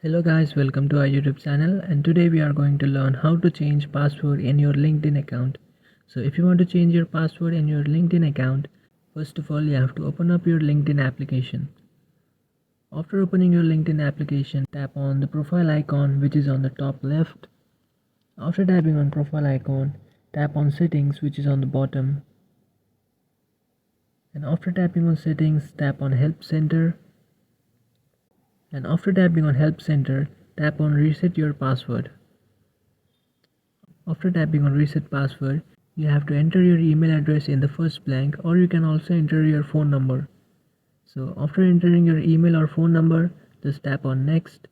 Hello guys, welcome to our YouTube channel, and today we are going to learn how to change password in your LinkedIn account. So if you want to change your password in your LinkedIn account, first of all you have to open up your LinkedIn application. After opening your LinkedIn application, tap on the profile icon which is on the top left. After tapping on profile icon, tap on settings which is on the bottom. And after tapping on settings, tap on help center. And after tapping on help center, tap on reset your password. After tapping on reset password, you have to enter your email address in the first blank, or you can also enter your phone number. So after entering your email or phone number, just tap on next.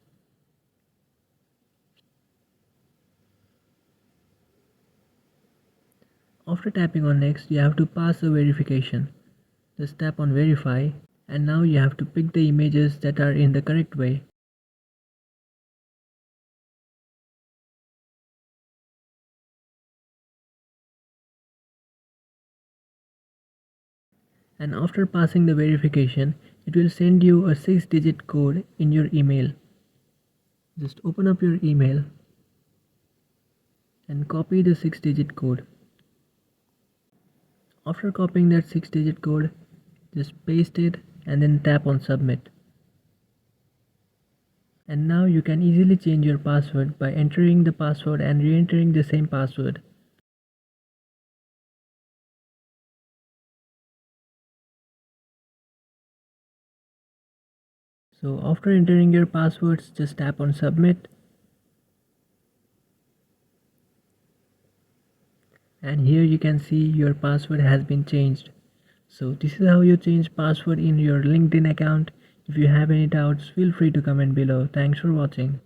After tapping on next, you have to pass a verification. Just tap on verify, and now you have to pick the images that are in the correct way. And after passing the verification, it will send you a 6-digit code in your email. Just open up your email and copy the 6-digit code. After copying that 6-digit code, just paste it and then tap on submit. And now you can easily change your password by entering the password and re-entering the same password. So after entering your passwords, just tap on submit. And here you can see your password has been changed. So this is how you change password in your LinkedIn account. If you have any doubts, feel free to comment below. Thanks for watching.